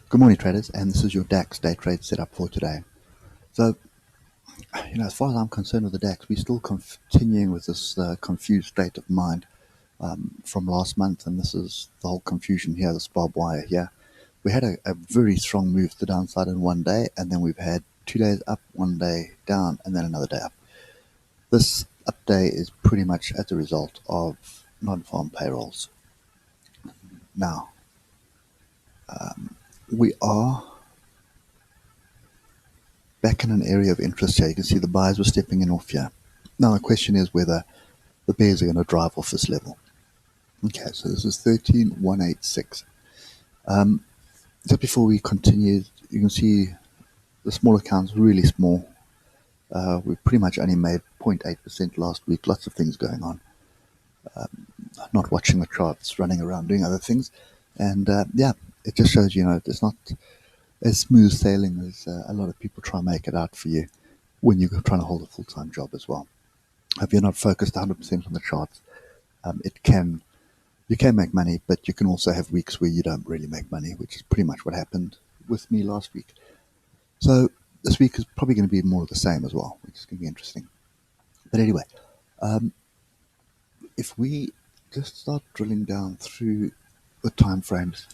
Good morning, traders, and this is your DAX day trade setup for today. So, as far as I'm concerned with the DAX, we're still continuing with this confused state of mind from last month, and this is the whole confusion here, this barbed wire here. We had a very strong move to the downside in one day, and then we've had 2 days up, 1 day down, and then another day up. This up day is pretty much as a result of non-farm payrolls. Now, we are back in an area of interest here. You can see the buyers were stepping in off here. Now the question is whether the bears are going to drive off this level. Okay, so this is 13,186. Just before we continue, you can see the small accounts really small. We pretty much only made 0.8% last week. Lots of things going on. Not watching the charts, running around doing other things. And yeah, it just shows, it's not as smooth sailing as a lot of people try and make it out for you when you're trying to hold a full-time job as well. If you're not focused 100% on the charts, you can make money, but you can also have weeks where you don't really make money, which is pretty much what happened with me last week. So this week is probably going to be more of the same as well, which is going to be interesting. But anyway, if we just start drilling down through the time frames.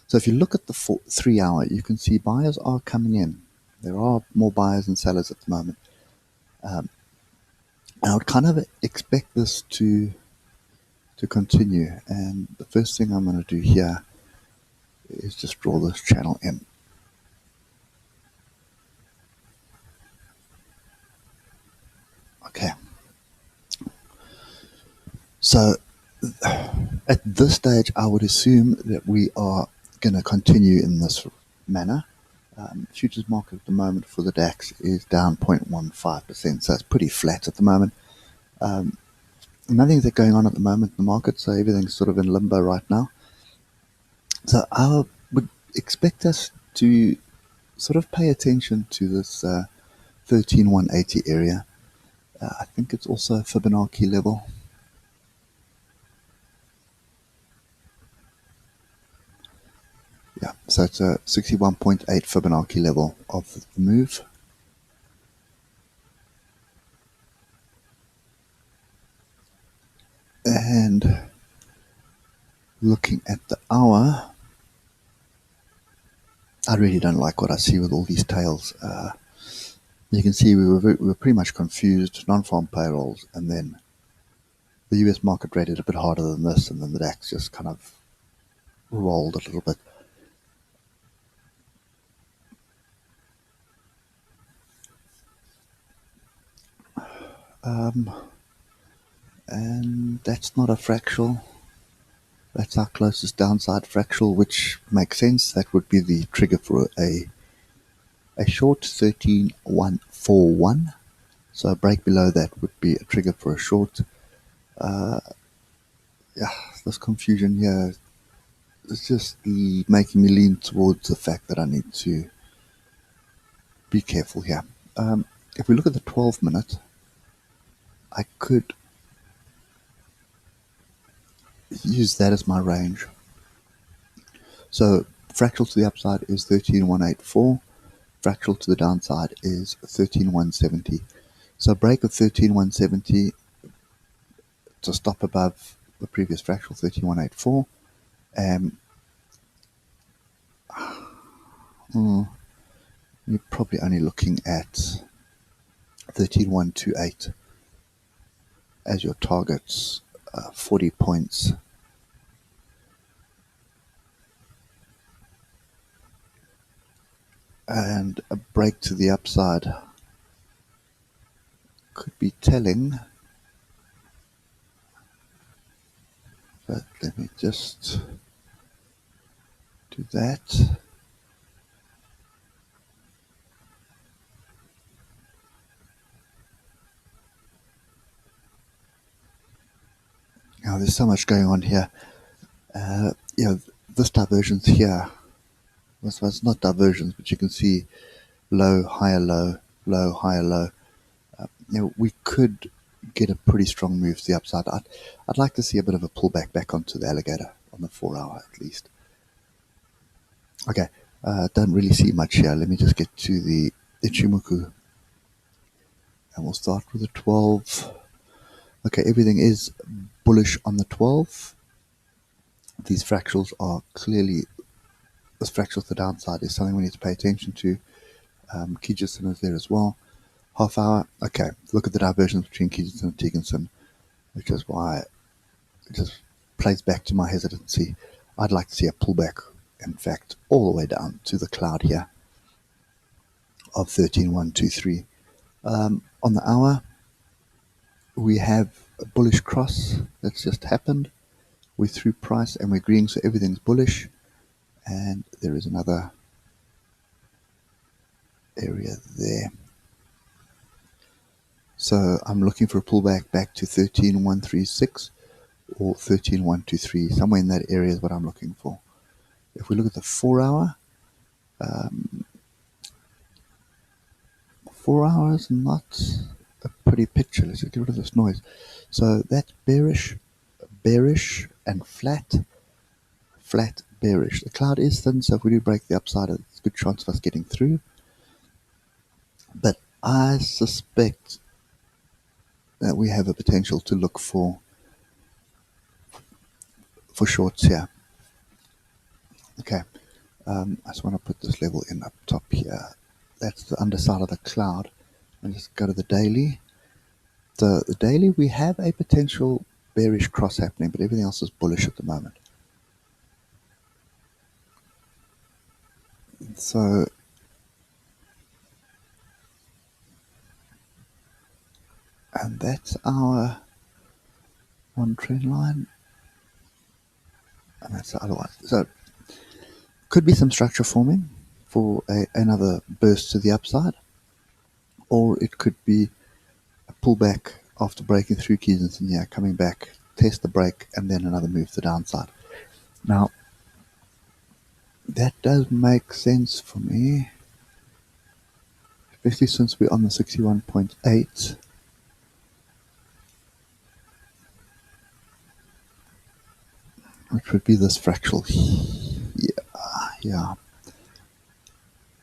So if you look at the 3 hour, you can see buyers are coming in. There are more buyers than sellers at the moment. And I would kind of expect this to continue. And the first thing I'm going to do here is just draw this channel in. Okay. So at this stage, I would assume that we are going to continue in this manner. Futures market at the moment for the DAX is down 0.15%, so it's pretty flat at the moment. Nothing's going on at the moment in the market, so everything's sort of in limbo right now. So I would expect us to sort of pay attention to this 13,180 area. I think it's also a Fibonacci level. Yeah, so it's a 61.8 Fibonacci level of the move. And looking at the hour, I really don't like what I see with all these tails. You can see we were pretty much confused, non-farm payrolls, and then the US market rated a bit harder than this, and then the DAX just kind of rolled a little bit. And that's not a fractal. That's our closest downside fractal, which makes sense. That would be the trigger for a short 13,141. So a break below that would be a trigger for a short. Yeah, this confusion here is just making me lean towards the fact that I need to be careful here. If we look at the 12-minute, I could use that as my range. So fractal to the upside is 13,184. Fractal to the downside is 13,170. So a break of 13,170 to stop above the previous fractal 13,184. You're probably only looking at 13,128 as your targets, 40 points. And a break to the upside could be telling, but let me just do that. Now there's so much going on here. This divergence here, well, it's not divergence, but you can see low, higher, low, low, higher, low. We could get a pretty strong move to the upside. I'd like to see a bit of a pullback back onto the alligator on the 4 hour at least. Okay, Don't really see much here. Let me just get to the Ichimoku, and we'll start with the 12. Okay, everything is bullish on the 12. These fractals are clearly, this fractal to the downside is something we need to pay attention to. Kijisen is there as well. Half hour, okay, look at the divergence between Kijisen and Tegensen, which is why it just plays back to my hesitancy. I'd like to see a pullback, in fact, all the way down to the cloud here of 13,123. On the hour, we have a bullish cross that's just happened. We're through price and we're green, so everything's bullish. And there is another area there. So I'm looking for a pullback back to 13,136 or 13,123. Somewhere in that area is what I'm looking for. If we look at the 4 hour, 4 hours, not a pretty picture. Let's just get rid of this noise. So that's bearish, and flat, bearish. The cloud is thin, so if we do break the upside, it's a good chance of us getting through. But I suspect that we have a potential to look for shorts here. Okay, I just want to put this level in up top here. That's the underside of the cloud. And just go to the daily. So the daily, we have a potential bearish cross happening, but everything else is bullish at the moment. So and that's our one trend line, and that's the other one. So could be some structure forming for another burst to the upside, or it could be a pullback after breaking through Kijisen here, coming back, test the break, and then another move to the downside. Now, that does make sense for me, especially since we're on the 61.8. Which would be this fractal here. Yeah.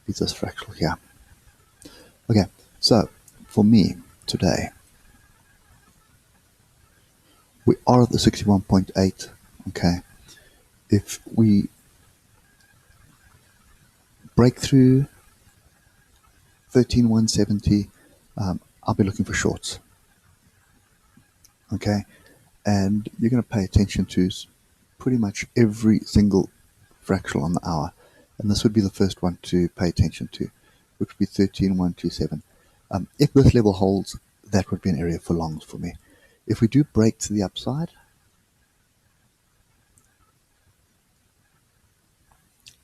Be this fractal here. Okay, so for me today, we are at the 61.8. Okay, if we break through 13,170, I'll be looking for shorts. Okay, and you're going to pay attention to pretty much every single fractal on the hour, and this would be the first one to pay attention to, which would be 13,127. If this level holds, that would be an area for longs for me. If we do break to the upside,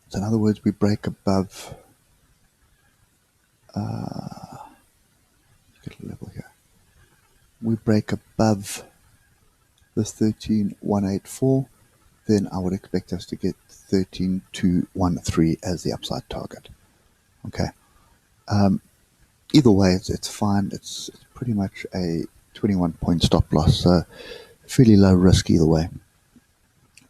so in other words, we break above, get a level here. We break above this 13,184, then I would expect us to get 13,213 as the upside target. Okay. Either way, it's fine. It's pretty much a 21-point stop loss, so fairly low risk either way.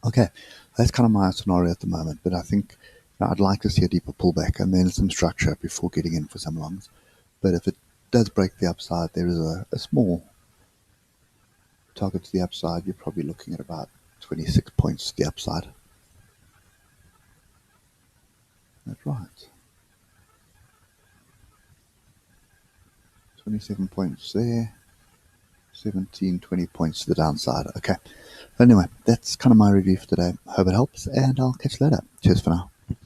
Okay, that's kind of my scenario at the moment, but I think I'd like to see a deeper pullback and then some structure before getting in for some longs. But if it does break the upside, there is a small target to the upside. You're probably looking at about 26 points to the upside. That's right. 27 points there. 17, 20 points to the downside. Okay. Anyway, that's kind of my review for today. Hope it helps, and I'll catch you later. Cheers for now.